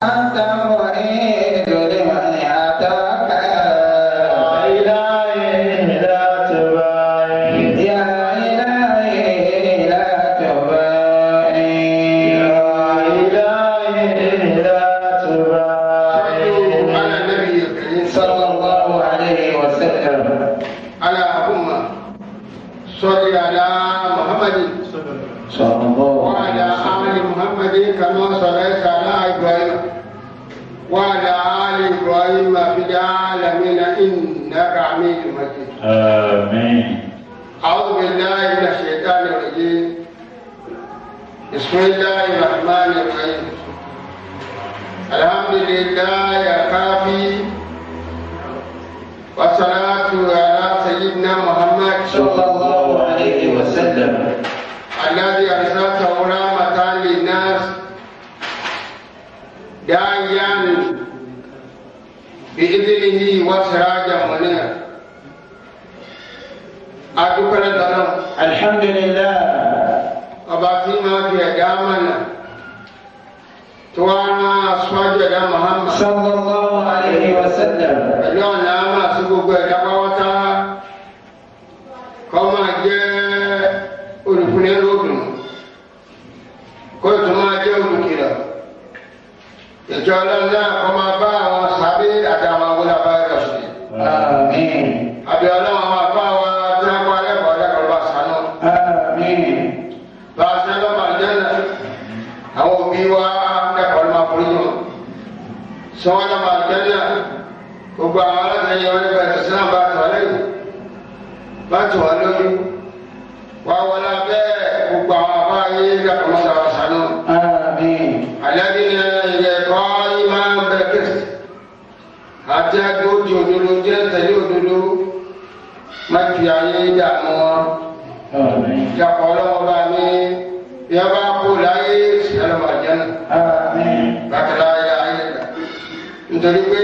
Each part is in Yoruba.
أنت معيد لمن أتاك إلهي لا تباين يا إلهي لا تباين يا إلهي لا تباين على النبي الكريم صلى الله عليه وسلم على أمة صل على محمد صلى الله وعلى عليه آل محمد كما صليت على إبراهيم وعلى آل إبراهيم في العالمين إنك حميد مجيد. آمين. أعوذ بالله من الشيطان الرجيم. بسم الله الرحمن الرحيم. الحمد لله الكافي والصلاة على سيدنا محمد صلى الله عليه وسلم الذي أرسلته رحمة للناس داعيا بإذنه وسراجا منيرا. أدوكر الدرم الحمد لله أباتي ما في أجامنا توانا أسواج محمد صلى الله عليه وسلم اليوم نعم سبوك دقوتا كما جاء olùkúnlẹ̀ lóògùn kó tó máa jẹ́ olùkìlọ̀ ìjọ ọlọ́run náà kọ́ máa bá àwọn sàbí àtàwọn awolaba rẹ̀ sí. àmín. àbí ọlọ́run àwọn afá wa tí wọ́n kọ́ alẹ́kọ̀ọ́ alẹ́kọ̀ọ́ bá sànú. àmín. bá a sẹ́lọ́ máa jẹ́ náà àwọn òbí wa lẹ́kọ̀ọ́ ló máa forí wọn. sọ́wọ́n náà máa jẹ́ náà gbogbo àwọn aláṣẹ wọn nípa ẹ̀sìn náà bá tọ̀ lẹ́yìn bá tọ̀ wọ́n lójú. wà wọlé abẹ́ gbogbo àwọn afá yé lẹ́kọ̀ọ́ mọ́ta wa sànú. àmín. الذين يقال إمام بكر حتى يقول جودلو جنت جودلو ما في عيه دعوة آمين. يقول وبامي يبقى لاي سلام الجنة آمين. بكرا يا عيه nítorí pé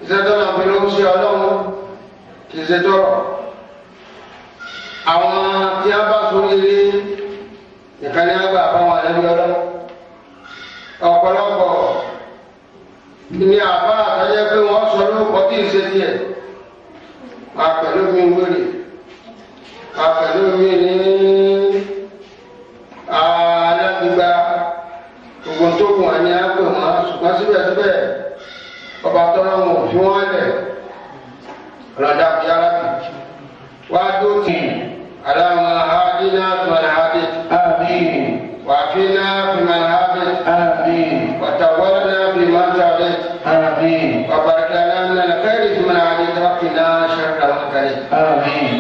ìṣẹ́jọ́ náà fi ló ń ṣe ọlọ́run kì í ṣe tọrọ àwọn tí a bá sórí ilé ìkànnì àgbà àbáwọn ẹlẹ́bí ọlọ́run ọ̀pọ̀lọpọ̀ ní àbá àtọ́jẹ́ pé wọ́n sọ lóko tí ì ṣe tiẹ̀ àpẹ̀lú mi wéré àpẹ̀lú mi ní alágbègbà gbogbo tó wù wọ́n ní àpè wọn ṣùgbọ́n síbẹ̀síbẹ̀ ọba tọ́lá wọn ò fi wọ́n lẹ̀ ọ̀làdà fi ara bì wá dókì aláwọn ahádínà tó àlàáfíà. آمين. وعافينا فيما هابت آمين. وتولنا بما تعبت آمين. وبارك لنا من الخير فيما عليت وقنا شر المكروه آمين.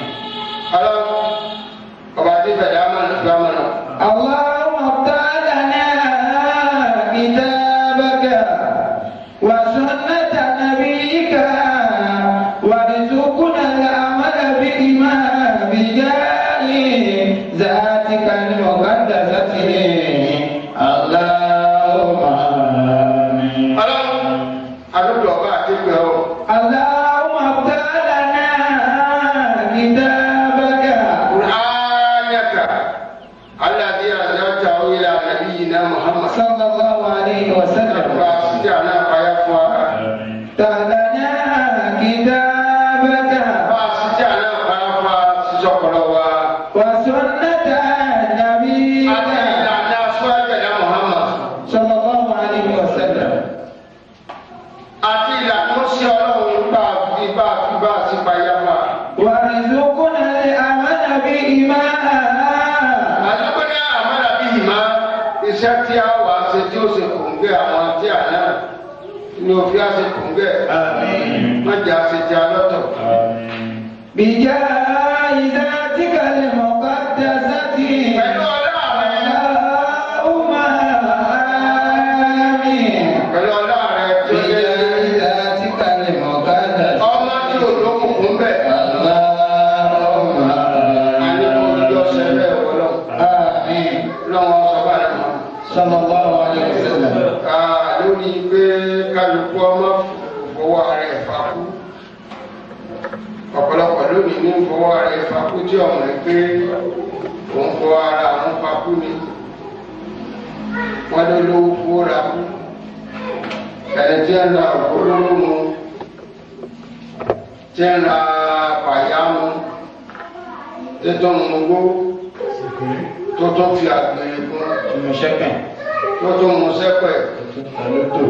الله وبعد فدامنا فدامنا اللهم افتح لنا كتابك وسنة نبيك وارزقنا العمل بهما بجاه ذاتك المقدسة اللهم آمين. الله أدعو الله أتبعه اللهم افتح لنا كتابك قرآنك الذي أنزلته إلى نبينا محمد صلى الله عليه وسلم فأستطعنا فيفوى لنا كتابك فأستطعنا فيفوى سجقلوا وسنة نبيك أتينا سواجنا محمد صلى الله عليه وسلم àti ìlànà sí ọlọ́run bá sí payáfà. وارزقنا العمل بهما àdúgbòní àmàlà bí ìmá iṣẹ́ tí a wà ṣe tí ó ṣe kòǹgẹ́ àwọn tí a náà ní òfin á ṣe kòǹgẹ́. آمين. má jà ṣe ti alọ́tọ̀. بجاه ذاتك المقدسة pẹ̀lú ọlá rẹ اللهم آمين. pẹ̀lú ọlá rẹ tó yẹ بجاه ذاتك المقدسة ọmọ tí ò lókùnkùn bẹ̀. اللهم àní kò jọ ṣẹlẹ̀ wọlọ́. آمين. lọ́wọ́ sọ́ba rẹ̀ mọ́. صلى الله عليه وسلم lórí pé kálukú ọmọ fọwọ́ ara ẹ̀ fà kú. ọ̀pọ̀lọpọ̀ lónìí ní fọwọ́ ara ẹ̀ fà kú tí ọmọ ẹ̀ pé òun fọwọ́ ara àwọn fà kú ni. wọ́n ló lówó fowó ra kú ẹni tí ń ra òkúrúurú mu tí ń ra pàyà mu tí tó ń mugbó tó tó fi àgbèrè fún Ìmọ̀ṣẹ́kẹ̀. tó tó mu sẹ́pẹ̀ Àlótò.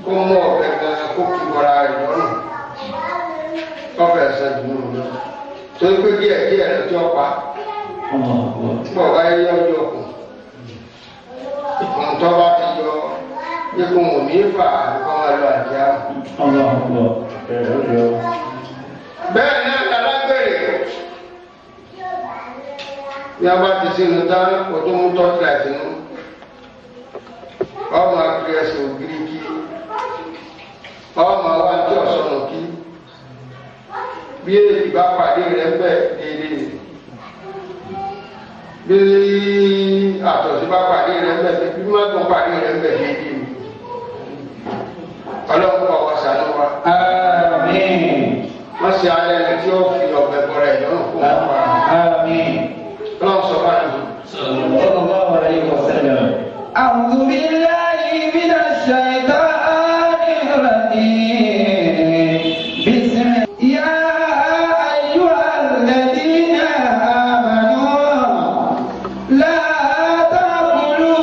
kó mú ọ̀bẹ gan kó kí wọra rẹ̀ lọ́rùn kọ́fẹ̀ ẹ̀sẹ̀ dùn ún lọ torí pé díẹ̀ díẹ̀ ló tí ó pa pọ̀ báyé yọjọ́ kù ìkùn tó bá ti yọ ikùn òní fà kọ́ wọn lọ àjá. bẹ́ẹ̀ ni alágbèrè ní a bá ti sínú tán kó tó mú tọ́jú àtinú ọmọ akérésì ògiri kí ọmọ wa tí ọ̀sán kí bí èyí bá pàdé rẹ̀ bẹ́ẹ̀ déédéé bí àtọ̀sí bá pàdé rẹ̀ bẹ́ẹ̀ bí mọ́tò pàdé rẹ̀ bẹ́ẹ̀ déédéé ọlọ́run ọwọ́ sànú wa. Àmín. wọ́n ṣe alẹ́ ẹni tí ó fi ọ̀bẹ bọ̀rẹ̀ lọ́rùn fún wọn pa. Àmín. ọlọ́run sọ fún àná. Sallallahu alayhi wa sallam. A'udhu billahi minash shaitanir rajim. Ya ayyuhalladhina amanu la ta'kulu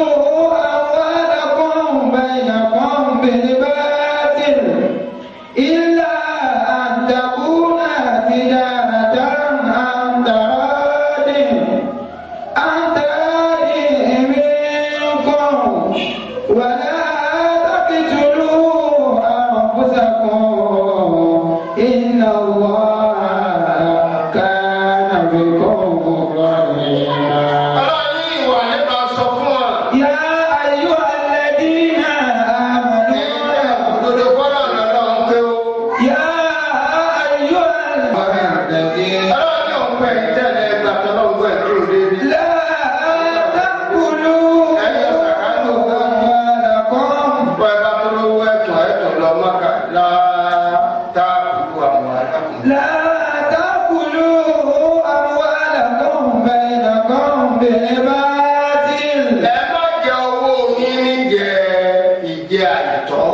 amwalakum bainakum bil batil illa an takuna tijaratan an taradin منكم ولا تقتلوا أنفسكم إن الله كان بكم رحيما. يا أيها الذين آمنوا يا أيها الذين لا تأكلوا أموالكم بينكم بالباطل. ẹ má jẹ owó yín níjẹ ìjẹ àìtọ́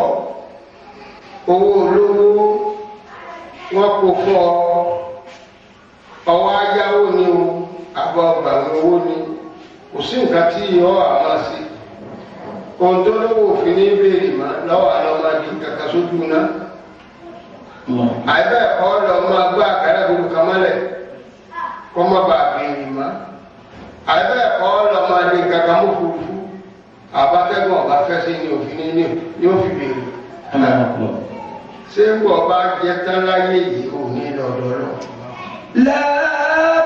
owó olówó wọn kò fún ọ ọwọ́ ayáwó ni o àbọ̀ gbàgbé owó ni kò sí nǹkan tí yọ àmọ́ sí ohun tó lówó òfin ní béèrè mọ́ lọ́wọ́ àlọ́ máa di kankan sójú náà àìbẹ́ ẹ̀kọ́ lọ máa gbá àkàrà gbogbo kan mọ́lẹ̀ kó má bàa béèrè mọ́ àìbẹ́ ẹ̀kọ́ lọ máa di kankan mú furuufú àbátẹ́gùn ọ̀bá fẹ́ sí ní òfin ní ó fi béèrè ṣé ń bọ̀ bá jẹ tán láyé yìí ò ní lọ́dọ̀ lọ. لا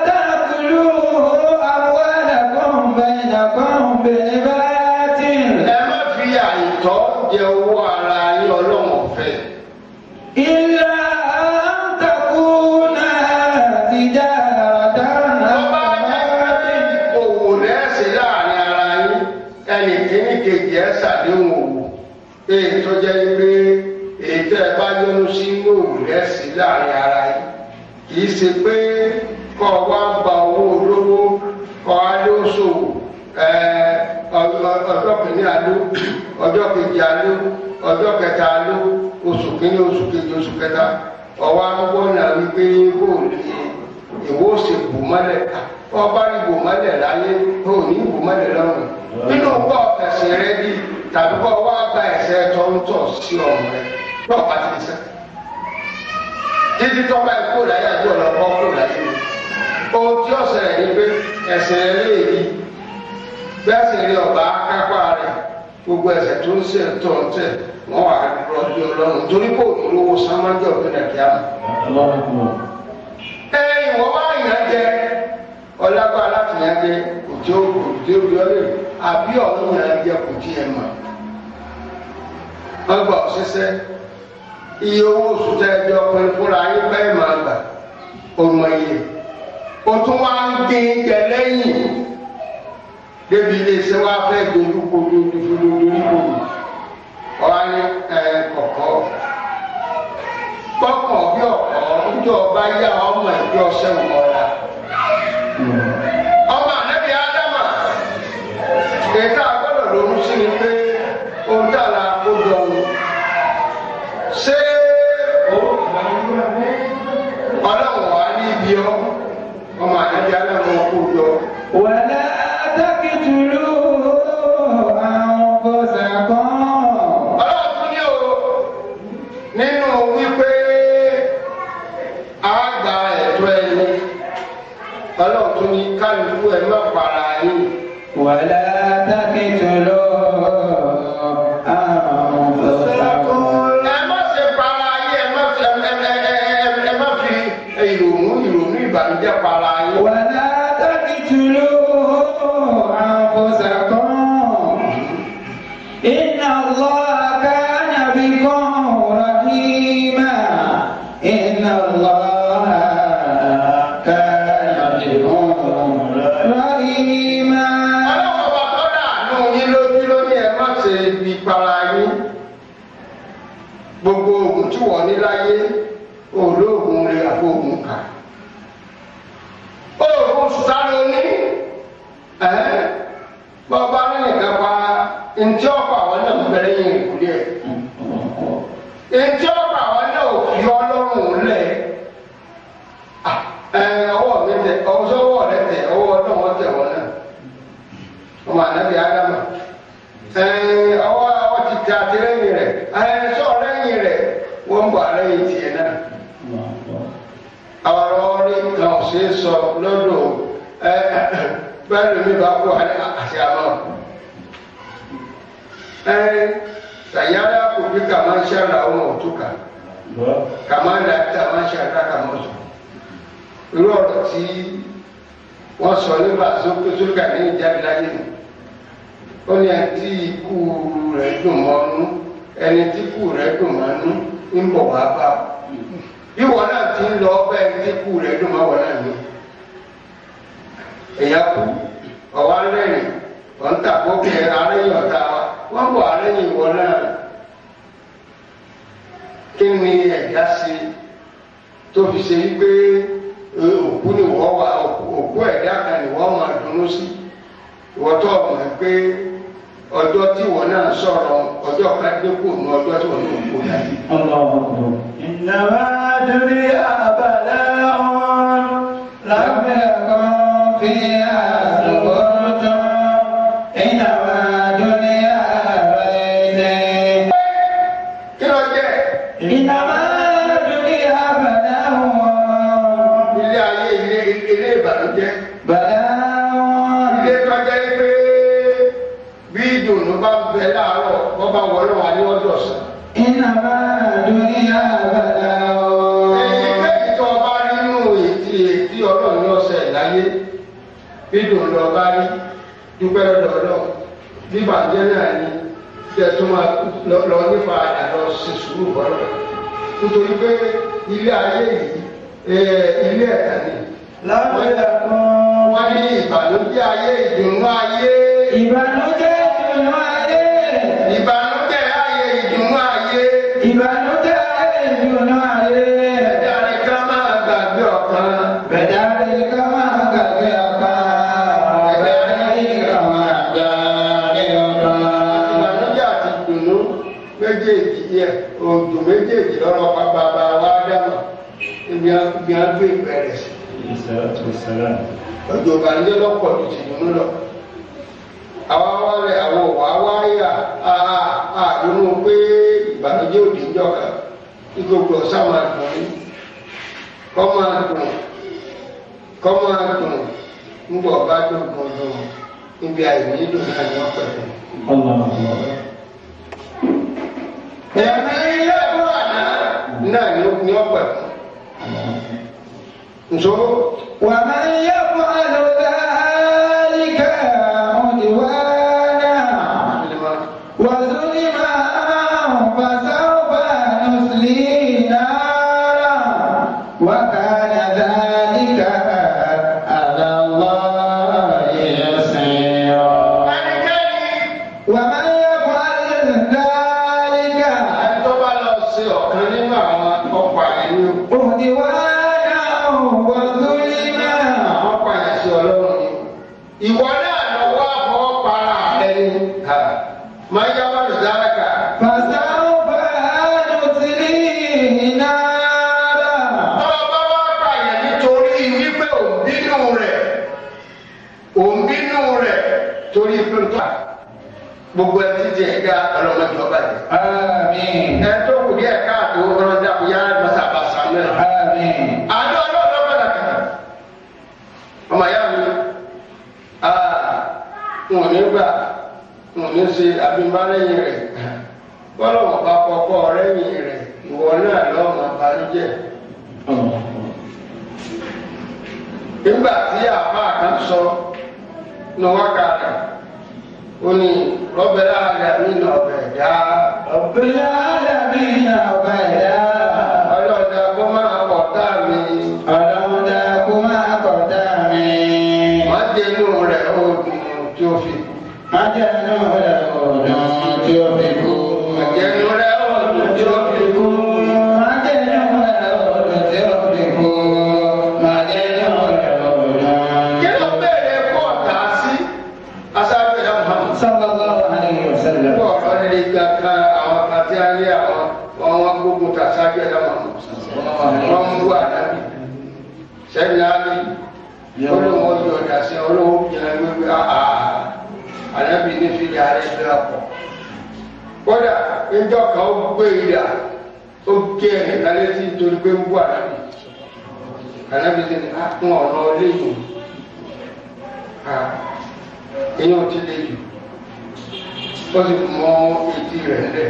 تأكلوا أموالكم بينكم بالباطل. ẹ má fi àìtọ́ jẹ owó ara yín ọlọ́run ọ̀fẹ́. إلا أن تكون تجارة ọba jẹ́ òwò lẹ́sẹ̀ láàrin ara yín ẹnì kíní kejì ẹ̀ ṣàdéhùn òwò èyí tó jẹ́ pé èyí tẹ́ ẹ bá yọnu sí òwò lẹ́sẹ̀ láàrin ara yín kì í ṣe pé kọ́ wá gba owó olówó kọ́ alóṣòwò ọjọ́ kìíní aló ọjọ́ kejì aló ọjọ́ kẹta aló oṣù kìíní oṣù kejì oṣù kẹta ọwọ́ agbọ́ náà wípé bóòlù ìwọ ṣe bò mọ́lẹ̀ ọba ní bò mọ́lẹ̀ láyé ó ní bò mọ́lẹ̀ lọ́rùn nínú gbọ́ ẹ̀sìn rẹ bí tàbí kọ́ wá gba ẹ̀sẹ̀ tọ́ntọ̀ sí ọ̀run rẹ lọ́ọ̀ bá ti sẹ́ títí tọ́ba ẹ̀kọ́ láyé àjọ ọ̀lọ́kọ́ kó láyé ohun tí ó ṣẹlẹ̀ ní pé ẹ̀sìn rẹ léèrí bẹ́ẹ̀ sì rí ọba kápá rẹ gbogbo ẹ̀ṣẹ̀ tó ń ṣe tó ń tẹ̀ wọ́n wà lọ́dún ọlọ́run torí kò ní lówó sámájọ́ ìpínlẹ̀ kíá. ìwọ bá yàn jẹ ọlágbá láti yàn jẹ òjò ọlẹ àbí ọ̀hún yàn jẹ kò tí ẹ mọ̀. wọ́n gbà ọ́ ṣiṣẹ́ iye owó oṣù tẹ ẹjọ́ pin fúnra yín bẹ́ẹ̀ máa gbà ọmọ iye o tún wá ń dín jẹ lẹ́yìn débi iléeṣẹ́ wa fẹ́ dojúkojú ọ̀hán ní kọ̀kọ́ gbọ́kàn bí ọ̀kọ́ níjọ́ ọba yá ọmọ ẹ̀gbẹ́ ọ̀sẹ̀ wọ̀ọ́ra ọmọ ànábì ádámà ètò àgbọ̀dọ̀ lòún sí ni pé ohun tí àlà ولا تقتلوا أنفسكم. ẹ má ṣe para yín, ẹ má fi ìrònú ìbànújẹ́ para yín. ولا تقتلوا أنفسكم إن الله كان بكم رحيما. إن الله كان بكم رحيما. ọlọ́wọ́ bá tọ́lá àánú yín lójú lónìí, ẹ má ṣe fi para yín. Gbogbo oògùn tí wọ́n ní láyé olóògùn rẹ̀ àfọ̀gùn kà. Oògùn sáré ní bàbá nìkan pa ntí ọ̀pọ̀ àwọn náà bẹ̀rẹ̀ yín ìkúlẹ̀ ntí ọ̀pọ̀ àwọn náà ò fi ọlọ́run lẹ̀ ọwọ́ mi tẹ ọwọ́ rẹ tẹ ọwọ́ náà wọ́n tẹ wọ́n náà ọmọ ànábì ádámà ọwọ́ ti tẹ àtìlẹ́yìn rẹ̀ sọ lẹ́yìn rẹ̀ wọ́n ń bọ̀ àlẹ́yìn tiẹ̀ náà àwọn ọ̀rẹ́ kan ò ṣe é sọ lọ́dọ̀ bẹ́ẹ̀ lómi bá kó àti àmọ́ sayara kò bí kàmá ń ṣàrà ọmọ òtúkà kàmá ń dàtà máa ń ṣàrà kàmá ọ̀tún irú ọ̀rọ̀ tí wọ́n sọ nígbà sókè ní ìjáde láyé nù ó ní ẹni tí ikú rẹ̀ dùn mọ́nú ẹni tí ikú rẹ̀ dùn mọ́nú ń bọ̀ wá bá ìwọ náà ti ń lọ ọbẹ̀ ẹni tí ikú rẹ̀ dùn mọ́wọ́ náà ní èèyàn kú ọ̀wá lẹ́yìn wọ́n ń tàkó kí arẹ́yìn ọ̀tá wa wọ́n bọ̀ arẹ́yìn ìwọ náà kí ni ẹ̀dá ṣe tó fi ṣe wípé òkú ni wọ́n wà òkú ẹ̀dá kan ni wọ́n máa dunnú sí ìwọ tó mọ̀ pé ọjọ́ tí wọ́n náà sọ̀rọ̀ ọjọ́ kan dínkù ní ọjọ́ tí wọ́n náà kó láyé. إنما الدنيا بلاء لم يكن فيها سبورة. إنما الدنيا بلاء. kí ló jẹ́? إنما الدنيا بلاء. ilé ayé ilé ìbànújẹ́. بلاء. ilé tọ́jà yìí pé bí ìdùnnú bá bẹ láàárọ̀ wọ́n bá wọlé wa ní ọjọ́ ọ̀sán. إنما الدنيا بلاء. èyí tó ọba nínú ètí ọlọ́run ní ọ̀sẹ̀ láyé bí ìdùnnú ọba rí dúpẹ́ lọ́dọ̀ ọlọ́run bí bàjẹ́ náà ni tẹ̀tún máa lọ nípa àlọ́ sí sùúrù bọ́lọ̀ nítorí pé ilé ayé yìí ilé ẹ̀ka ni. wọ́n ní ìbànújẹ́ ayé ìdùnnú ayé. ìbànújẹ́ ìdùnnú ayé. ìbànújẹ́ ayé ìdùnnú ayé. ìbànújẹ́ ayé ìdùnnú ayé. ẹ̀dá rẹ̀ ká máa gbàgbé ọ̀kan. ẹ̀dá rẹ̀ ká máa gbàgbé ọ̀kan. ẹ̀dá rẹ̀ ká máa gbàgbé ọ̀kan. ìbànújẹ́ àti ìdùnnú méjèèjì yẹ òjò méjèèjì lọ́rọ̀ bàbá wa dáná ibi à ń gbé ìbẹ̀rẹ̀ sí. ọjọ́ ìbànújẹ́ lọ́pọ̀ ju tìdùnnú lọ. àwa wá rẹ̀ àwọn òwà wáyà àdúnú pé ìbànújẹ́ òdì ń jọ̀ka kí gbogbo ọ̀sán máa dùn ní kọ́ máa dùn ń bọ̀ bá dùn níbi àìní dùn náà ní ọ̀pẹ̀ fún ẹ̀mí ilé ẹ̀kọ́ àná náà ní ọ̀pẹ̀ fún. nso. ومن يفعل ذلك عدوانا وظلما فسوف نصليه نارا وكان ذلك على الله يسيرا. ومن يفعل ذلك عدوانا وظلما ìwọ náà lọ wá fọwọ́ para ẹni máa yá wà lùdáàkà. fàṣàwùfà nùtìlì náírà. tọ́lá bá wá pààyàn nítorí wípé òǹbínú rẹ̀ torí pé gbogbo ẹ ti jẹ ẹ̀ka ọlọ́mọdé ọba yìí. àmín. ẹ tó kù díẹ̀ káàtó ọlọ́dà kò yára bàṣàbàṣà mẹ́rin. àmín. àjọ ọlọ́dọ̀ padà kàn. ọmọ ìyá mi wọn ò ní gbà wọn ò ní ṣe abimbalẹ́yìn rẹ̀ bọ́lá wọn bá kọ́kọ́ rẹ́yìn rẹ̀ ìwọ náà lọ́mọ àbálẹ́jẹ́. nígbà tí àpá kan sọ ní wákàtà ó ní rọ́bẹ̀lá àdàmì náà ọ̀bẹ̀ dá. ربنا العالمين وبدا ọlọ́dà kó máa pọ̀ tá mi. ọlọ́dà kó máa kọ̀dá mi. má dénú rẹ̀ oògùn tí ó fi. májẹ̀nú rẹ̀ ọ̀dùn tí ó fi kú. Májẹ̀nú rẹ̀ oògùn tí ó fi kú. májẹ̀nú rẹ̀ ọ̀dùn tí ó fi kú. májẹ̀nú rẹ̀ ọ̀dùn. kí ló bẹ̀rẹ̀ pọ̀ tà sí asábẹ̀dá Muhammad. sallallahu alayhi wa sallam. pọ̀ ọ̀rọ̀ ní kankan àwọn àti ayé àwọn wọn gbógun tà sábẹ̀dá Muhammad. wọ́n ń wú àdábì sẹ́yìn láti olówó yọ̀dà sí olówó jẹ́ wípé àdábì ní fìdí ààrẹ bẹ́ẹ̀ pọ̀. kódà ìjọ kan ó gbé ìdá ó gé ẹ̀ka létí torí pé ń bú àdábì. àdábì ti ní àpọn ọ̀nà léyìn ìyẹn ò ti lè jù ó sì mọ etí rẹ̀ lẹ̀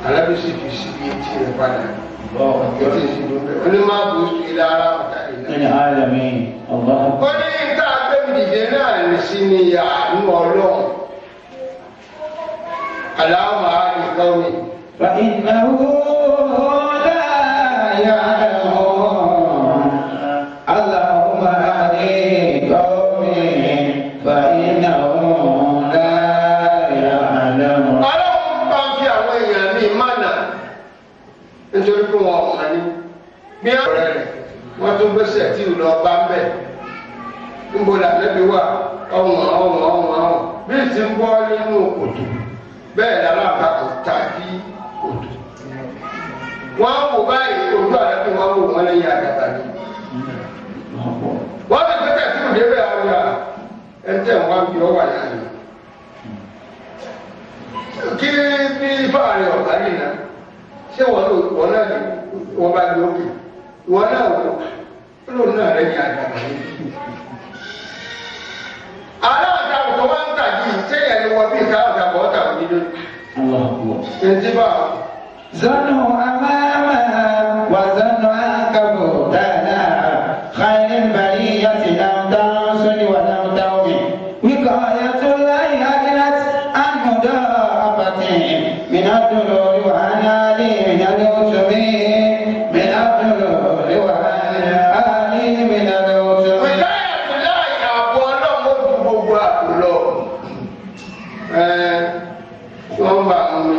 àdábì sì fi síbi etí rẹ̀ padà. onímọ̀ àbúrò ilé ara ọ̀tá ìlú. العالمين الله ó ní nǹkan agbẹ́bìdìde náà ní sí ni àánú ọlọ́run aláwọ̀ àdìgbò mi. فإنه لا يعلمون اللهم أهدي قومي فإنهم لا يعلمون. ọlọ́run bá ń fi àwọn èèyàn ní ìmánà nítorí pé wọn ò mọ̀ ní. bí ọ̀rẹ́ rẹ̀ wọ́n tún gbèsè tí ò lọ bá ń bẹ̀. níbo làbẹ́bí wà ọ̀hún bí ti ń bọ́ nínú kòtò bẹ́ẹ̀ lálábà kò tàbí kòtò. wọ́n wò báyìí ojú àdàbí wọn wò wọ́n lẹ́yìn àdàbà ni. wọ́n ti gbẹ́sẹ̀ tí ò débẹ̀ àwọn ẹ̀ ń tẹ̀ wọ́n bí ọ wà láàyè. kí bí fáàrí ọ̀gá yìí náà ṣé wọ́n náà ní wọ́n bá gbé òkè wọ́n náà wọ́n náà rẹ̀ ní àdàbà yìí. aláàdá tó wá ń tà yìí sẹ́yìn ẹni wọ́n bí káàdà bọ́ tà ní lórí. ẹnití bá a. ظنوا أمامها وظنوا عنكبوتنا خير البرية لم تنصل ولم تؤمن وقاية الله أغنت عن مضاعفة من الضرور وعن آله من العتب من الضرور وعن آله من العتب. wíkáyàtò láì àbọ̀ ọlọ́mọ ju gbogbo àpò lọ. wọ́n bá àwọn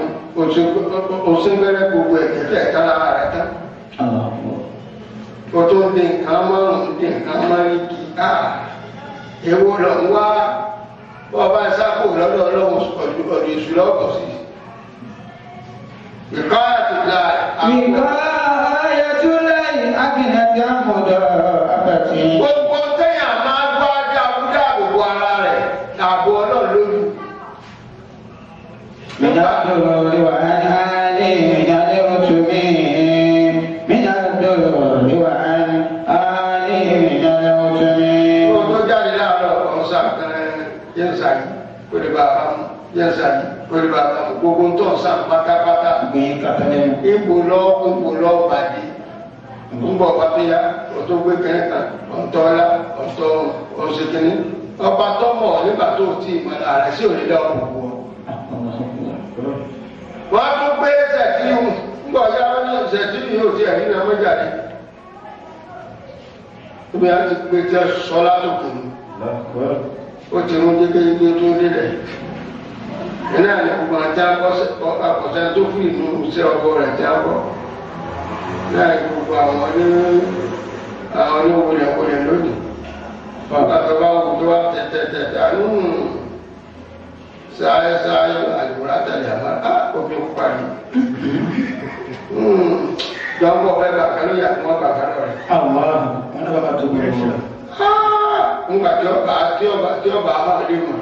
òṣèbẹ̀rẹ̀ gbogbo ẹ̀kẹ́kẹ́ ẹ̀ka lára rẹ̀ tán. o tó ń di nǹkan márùn-ún di nǹkan márùn-ún kì í ká. èwo lọ ń wá wọ́n bá sápò lọ́dọ̀ ọlọ́run ọ̀dọ̀ ìṣúná ọkọ̀ sí. wíkáyàtò láì àbọ̀. وقاية الله أغنت عن مضاعفة. gbogbo téèyàn máa gbọ́ dáàbò ara rẹ̀ ààbò ọlọ́run lójú. من الضرور وعن آله من العتب من الضرور وعن آله من العتب. gbogbo jáde láàárọ̀ ọ̀sán kan yẹn sàyí kó lè bá a bá mu yẹn sàyí kó lè bá a bá mu gbogbo tó ń sàn pátápátá. Gbìn kàtàlẹ́ mu. ìbò lọ bàdé ń bọ̀ pápẹ́yà ọ̀tọ́ gbé kẹ́rin kan ọ̀tọ́lá ọ̀tọ́ ọ̀sẹ̀kẹ́ni ọba tọ́mọ̀ nígbà tó ti ìmọ̀lá rẹ̀ sí òní dá ọ̀pọ̀ wọ̀. wọ́n á tún gbé ṣẹ̀tìlì ń bọ̀ yá wọn ní ṣẹ̀tìlì yóò ti ẹ̀rí náà mọ́jáde. ibi á ti gbé tẹ sọlá tó kù ní. ó ti mú jẹ́gẹ́jẹ́gẹ́ tó délẹ̀. iná ní gbogbo àti akọ̀ṣẹ́ tó fún ìlú iṣẹ́ ọkọ rẹ̀ tí a bọ̀. náà ní gbogbo àwọn oníwòlẹ̀ lónìí. bàbá tó bá wù tó wá tẹ̀tẹ̀tẹ̀ àánú sáyé àlùmọ́lá tẹ̀lé àmọ́ òfin parí. jọ́nbọ̀ bẹ́ẹ̀ bàkà ló yà fún ọgbà kan lọ́rẹ̀. àwọn wọn náà bá tó gbé wọn. ńgbà tí ọba àwọn àlè mọ̀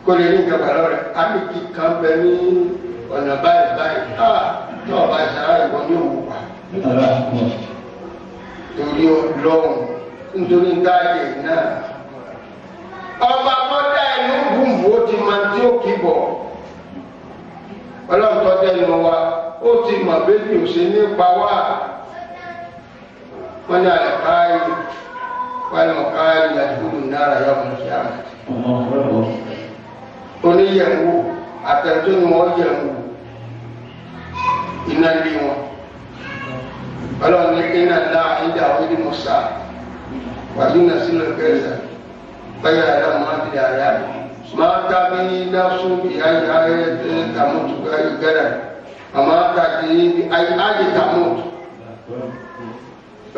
kó lè ní ìjọba lọ́rẹ̀ ábíkí kan bẹ ní ọ̀nà báyìí tí ọba ìsàrà ìwọ ní òwò pa. torí ọlọ́run nítorí gáàyè náà ọba tó dá ẹnu gbùngbùn ó ti máa tí ó kì í bọ̀ ọlọ́run tó dá ẹnu wa ó ti mọ̀ bébí òsè nípa wá wọ́n ní àlẹ́káyé wọ́n ní ọ̀káyé yàtúkúrú náírà yọ̀ mọ̀ sí àmì oníyẹ̀wò àtẹ̀tọ́ ni wọ́n yẹ̀wò iná lé wọn ọlọ́run ní iná dá ìdá òní mọ̀sá wàdúnà sílẹ̀ gẹ̀ẹ́sà báyà ẹ̀rọ máa ti àyà máa tábí náṣú ìyáyà ayé tàmútù gẹ́rẹ̀ àmọ́ tàbí ayé tàmútù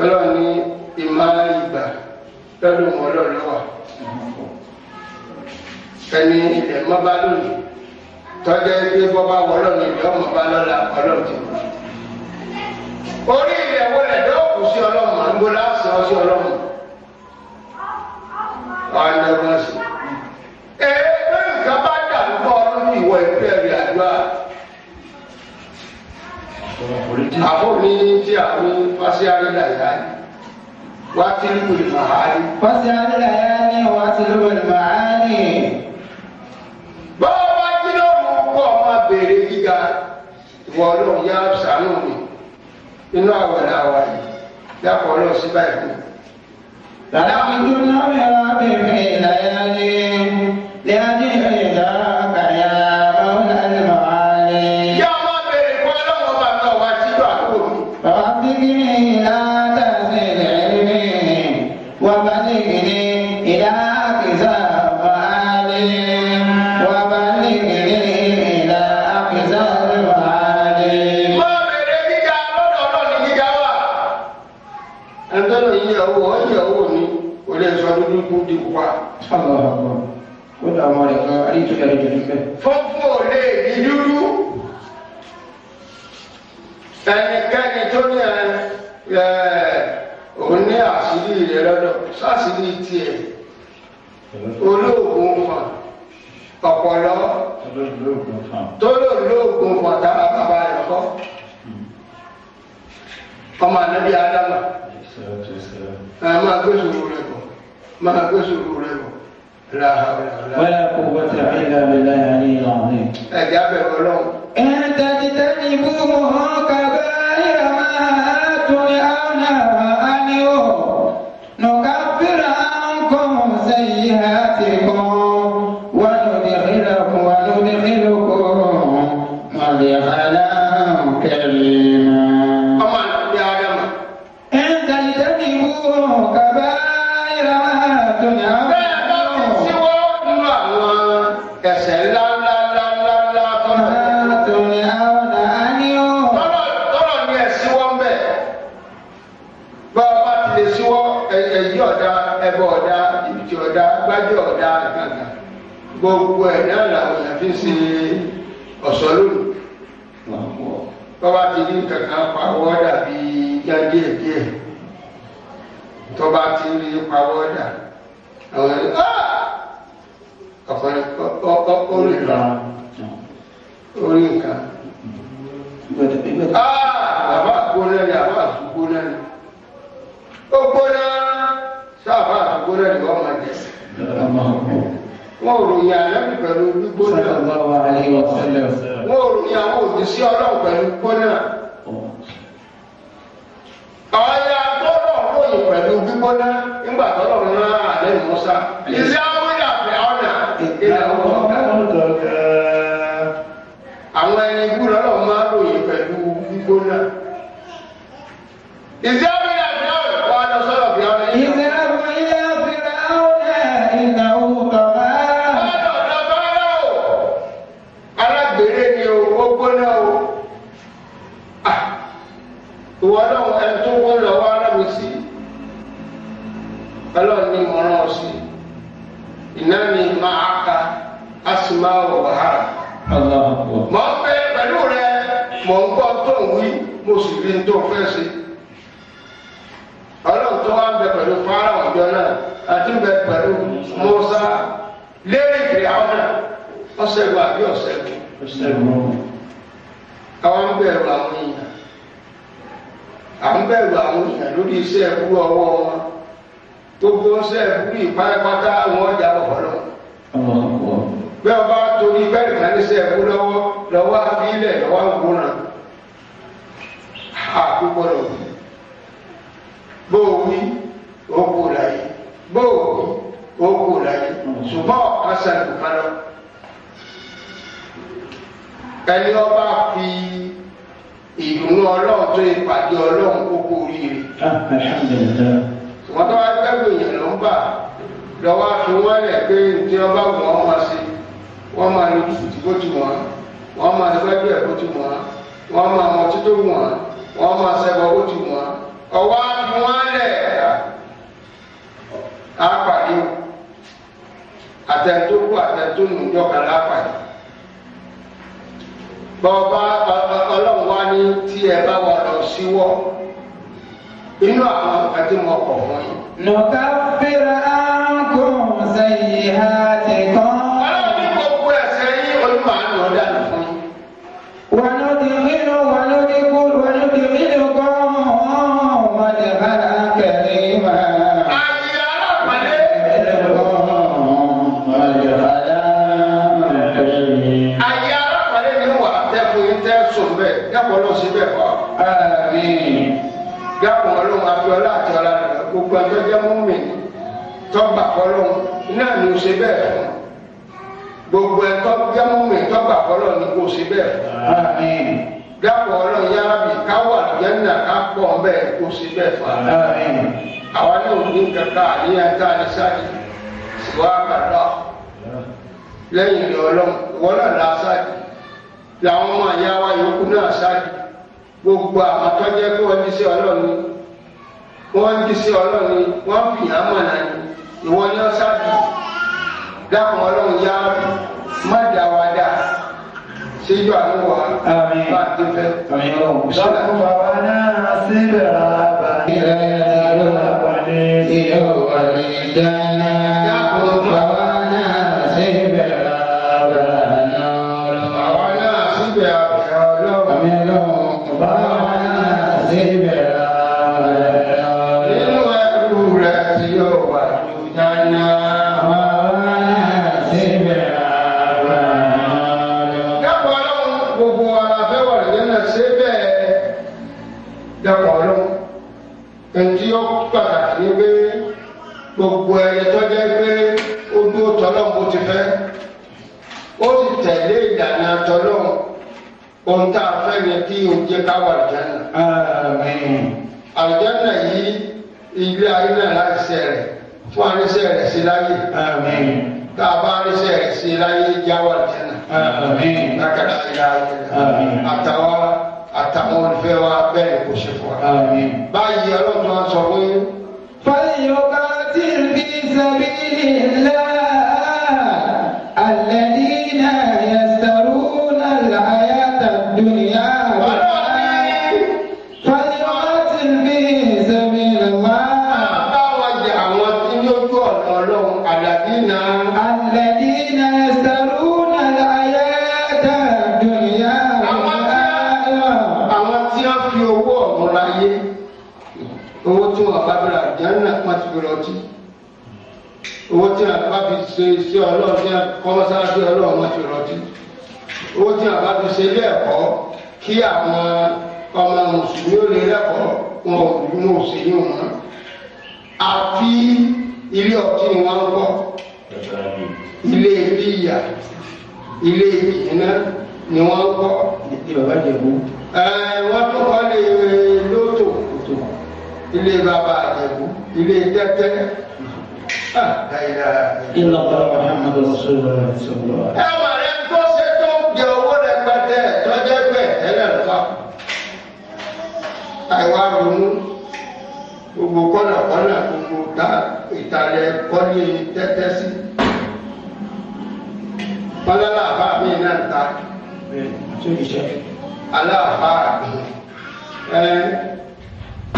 ọlọ́run ní ìmá ìgbà lọ́dún ọlọ́lọ́wà ẹni ilẹ̀ mọ́bá lónìí tọ́jọ́ ẹgbẹ́ bọ́bá wọlọ́ ní ìlú ọmọ bá lọ́la ọlọ́run ti wọ́n. orí ilẹ̀ wọlé lọ́ọ̀kù sí ọlọ́run àgbo láàṣọ sí ọlọ́run ọ̀nàgbọ́n sí. ẹgbẹ́ nǹkan bá dàrú bọ́ ọdún ìwọ ìpẹ́ rẹ̀ àdúrà. àbò ní tí àwọn fásitì àríyá wá tí lùkù lè máa rí. fásitì àríyá ni wá tí lùkù lè máa rí. bọ́ọ̀ bá jí lóru kọ́ ọmọ béèrè gíga ìwọ ọlọ́run yá ṣàánú mi inú àwẹ̀ làwà yìí dápọ̀ ọlọ́run sí báyìí fún mi. لَعَلَّكُمْ تُنَوِّرُونَ فِي اللَّيَالِي لِأَجْلِ ذَاكَ يَا مَوْلَى الْمَعَالِي. Yá máa bèrè fún ọlọ́run ọba náà wá síjú àkókò mi. فَوَفِّقْنِي إِلَى تَحْصِيلِ عِلْمِي وَبَلِّغْنِي إِلَى أَقْصَى مَآلِي وَبَلِّغْنِي إِلَى أَقْصَى مَآلِي. Máa bèrè gíga lọ́dọ̀ ọlọ́run gíga wà. Ẹ̀ńtọ́nà yìí ìyàwó mi kò lè sọ dúdú kú di pupa. Kódà ọmọ rẹ̀ kan àríjọ́ ìrìnjọ́ níbẹ̀. Fọ́fún ò lè di dúdú. Ẹnikẹ́ni tó ní òun ní àṣírí rẹ̀ lọ́dọ̀ sáṣírí tiẹ̀ olóògùn fà ọ̀pọ̀lọ́ tó lò lóògùn fà tára bàbá rẹ̀ kọ́ ọmọ ànábì Ádámà máa gbé sùúrù rẹ̀ bọ̀ máa gbé sùúrù rẹ̀ bọ̀ ولا قوة إلا بالله العلي العظيم. ẹ̀já bẹ̀rẹ̀ ọlọ́run. إن تجتنبوا كبائر ما تنهون عنه نكفر عنكم سيئاتكم وندخلكم مدخلا كريما. ọmọ ànábì Ádámà. إن تجتنبوا كبائر ما تنهون ẹsẹ̀ ńláńláńláńlá tọ́lọ̀ ní ẹ̀síwọ́ ń bẹ̀. bá a bá ti lè síwọ́ ẹ̀yí ọ̀dà ẹbọ ọ̀dà ìbìtì ọ̀dà gbájọ́ ọ̀dà gàgà gbogbo ẹ̀ náà làwọn èèyàn fi ń ṣe ọ̀ṣọ́ lónìí. bá a ti ní kankan pawọ́ dàbí jáde díẹ̀ tó bá ti rí pawọ́ dà àwọn èèyàn ọkùnrin orí nǹkan àbá gbóná ni àbá àtúgbóná ni ó gbóná sábà àtúgbóná ni wọ́n máa jẹ wọ́n ò ròyìn àlẹ́bí pẹ̀lú gbígbóná wọ́n ò ròyìn àwọn òjíṣẹ́ Ọlọ́run pẹ̀lú gbóná ọ̀ya gbọ́dọ̀ ròyìn pẹ̀lú gbígbóná nígbà tọ́lọ́run náà àlẹ́ Mùsá ìṣẹ́ àwọn ìyàfẹ́ ọ̀nà àwọn ẹni gbúdọ̀ náà máa ń ròyìn pẹ̀lú gbígbóná. ìjábọ̀ ilé àfihàn wà lọ sọ́dọ̀ fi àwọn ẹni. ìjábọ̀ ilé àfihàn ìnáwó tọ́lá. ọ̀dọ̀ tọ́lá o alágbèrè ni o ó gbóná o. ìwọ náà ẹni tó wọ́n lọ wá lábẹ́ sí ọlọ́run ní mọ̀ràn sí ìnáni máa ka asùnmá wàhálà. mọ̀ ń bẹ pẹ̀lú rẹ mọ̀ ń gbọ́ tó ń wí mo sì rí tó fẹ́ ṣe. ọlọ́run tó wá ń bẹ pẹ̀lú fara ọ̀jọ́ náà àti ń bẹ pẹ̀lú Mùsá lérí ìgbéyàwó náà ọ̀sẹ̀gun àbí ọ̀sẹ̀gun. àwọn ń bẹ̀rù àwọn èèyàn à ń bẹ̀rù àwọn èèyàn lórí iṣẹ́ ẹ̀kú ọwọ́ wọn gbogbo sẹ́ẹ̀kú ìpátápátá àwọn ọjà ọ̀pọ̀lọ́. bí wọ́n bá torí bẹ́ẹ̀ kan ní sẹ́ẹ̀kú lọ́wọ́ àbílẹ̀ lọ́wọ́ ń gbóná. àkókò lọ bó o wí o kò láyé bó o wí o kò láyé ṣùgbọ́n ọ̀kan sẹ́ẹ̀kú kan lọ. ẹni ọba fi ìdùnnú ọlọ́run tó ìpàdé ọlọ́run kókó oríire. wọ́n tó wá gbẹ́gbẹ́ èèyàn ló ń bà lọ́wọ́ fi wọ́n lẹ̀ pé tí wọ́n bá wù wọ́n máa ṣe wọ́n máa lo tùtù bó ti wọ́n wọ́n máa ṣe gbẹ́gbẹ́ ẹ̀ bó ti wọ́n máa mọ tító wọ́n máa ṣẹbọ bó ti wọ́n ọwọ́ fi wọ́n lẹ̀ á pàdé àtẹ̀tókù àtẹ̀tónù ìjọba lápàdé. bọ́ọ̀bá ọlọ́run wá ní tí ẹ bá wà lọ síwọ́ inú àwọn nǹkan tí mo kọ̀ fún yín. nùkàfẹ́rẹ́ àǹkó sẹ́yìn àtẹ̀kọ́. ọlọ́run ní gbogbo ẹ̀ṣẹ̀ yín olúmọ̀ àná ọ̀dà nù fún yín. wọnúdìrínú wọnúdìrínú kọ́ mọ̀lẹ́kàrà kẹrin mà. àyè alápàdé. àyè alápàdé ni wà tẹ́kùn yín tẹ́ sùn bẹ́ẹ̀ yàpọ̀ lọ sí bẹ́ẹ̀ kọ́. yàpọ̀ ọlọ́run abiola àti ọlá rẹ̀ gbogbo ẹjọ́ jẹ́ mọ́mì tọ́gbà kọ́lọ́run náà ni ó ṣe bẹ́ẹ̀ fún gbogbo ẹjọ́ jẹ́ mọ́mì tọ́gbà kọ́lọ́run ni kò ṣe bẹ́ẹ̀ fún yàpọ̀ ọlọ́run yára bì káwà jẹ́nà ká pọ̀ bẹ́ẹ̀ kò ṣe bẹ́ẹ̀ fún àwa náà ní kankan àníyàn tá a ní sáàdì wà kàdá lẹ́yìn ìlú ọlọ́run wọ́n náà la sáàdì làwọn ọmọ àyà wa yòókù náà sáàdì gbogbo àwọn tó jẹ́ pé wọ́n ti ṣe ọlọ́ni wọ́n ti ṣe ọlọ́ni wọ́n fi hàn mọ̀nà ni ìwọ ni wọ́n ṣáàbì dákun ọlọ́run yá má dá wa dá ṣéjú àánú wa bá a ti fẹ́. dákun bàbá náà síbẹ̀ rábà ilẹ̀ ló wọlé tí ó wọlé dáná. dákun bàbá náà síbẹ̀ rábà náà lọ. bàbá náà síbẹ̀ àbẹ̀ ọlọ́run. àmì ọlọ́run. nínú ẹrú rẹ̀ tí yóò wà lójánná. dápọ̀ ọlọ́run gbogbo ara fẹ́ wà lójánná náà ṣe bẹ́ẹ̀ dápọ̀ ọlọ́run. ẹnjí ó pàtàkì ní pé gbogbo ẹyẹ tó jẹ́ pé ó dúró tọ́lọ́run bó ti fẹ́ ó sì tẹ̀lé ìlànà tọ́lọ́run. ohun tá a fẹ́ ni kí o jẹ́ ká wà àlùjánnà. Àmín. Àlùjánnà yìí ilé ayé náà láti ṣe rẹ̀ fún àríṣẹ́ rẹ̀ sí láyé. Àmín. Tá a bá àríṣẹ́ rẹ̀ sí láyé já wà àlùjánnà. Àmín. Lákàtà ilé ayé náà. Àtàwọn olùfẹ́ wa bẹ́ẹ̀ kò ṣe fún wa. Àmín. Báyìí ọlọ́run wa sọ fún yín. فليقاتل في سبيل الله الذين يشترون الحياة الدنيا فليقاتل في سبيل الله الذين يشترون الحياة الدنيا àwọn tí wọ́n fi owó ọ̀hún láyé owó tí wọ́n bá bẹ̀rẹ̀ àjẹ́nà wọ́n ti fi lọ́tí owó tí wọ́n bá fi ṣe iṣẹ́ ọlọ́run tí wọ́n kọ́mọ́sáàsì ọlọ́run wọ́n ti lọ́tí owó tí wọ́n bá fi ṣe ilé ẹ̀kọ́ kí àwọn ọmọ mùsùlùmí ó lè lẹ́kọ̀ọ́ wọn ò sì yín wọn àfi ilé ọtí ni wọ́n ń kọ́ ilé bíyà ilé ìyìnà ni wọ́n ń kọ́ bàbá Ìjẹ̀bú. wọ́n tún kọ́ lé lótò ilé bàbá Ìjẹ̀bú ilé tẹ́tẹ́ Inna Allah Muhammadu Rasulullah sallallahu alaihi wasallam. ẹ wà rẹ tó ṣe tó ń jẹ owó rẹpẹtẹ tọjẹ pẹ tẹ́lẹ̀ nǹkan àìwá ronú gbogbo kọ́nàkọ́nà gbogbo ìtàlẹ̀ kọ́lé tẹ́tẹ́ sí kọ́lá àbá mi náà ń ta aláàbá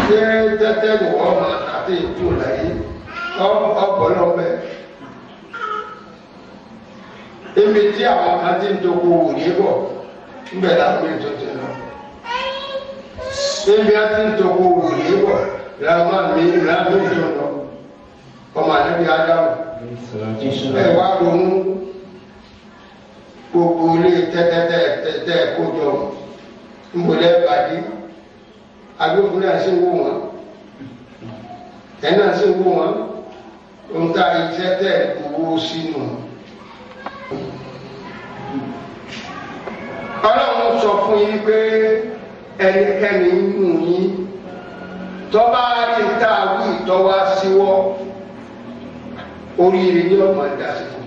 ṣé tẹ́tẹ́ ni wọ́n máa tàbí ètò láyé ọ̀pọ̀lọpọ̀ ebi tí àwọn kan ti ń doko wò ní bọ̀ níbẹ̀ làwọn ètò ti lọ ebi á ti ń doko wò ní bọ̀ làwọn mi tó lọ ọmọ ànábì Ádámù ẹ wá ronú gbogbo ilé tẹ́tẹ́tẹ́ kójọ ńbọ̀lẹ́ bàdí agbófinró náà sì ń wò wọ́n ẹ̀ náà sì ń wò wọ́n ohun tá a iṣẹ́ tẹ̀ owó sínú. Ọlọ́run sọ fún yín pé ẹnikẹ́ni nínú yín tọ́ba rí tá a wí ìtọ́wá síwọ́ oríire ní ọmọ ìdásí fún.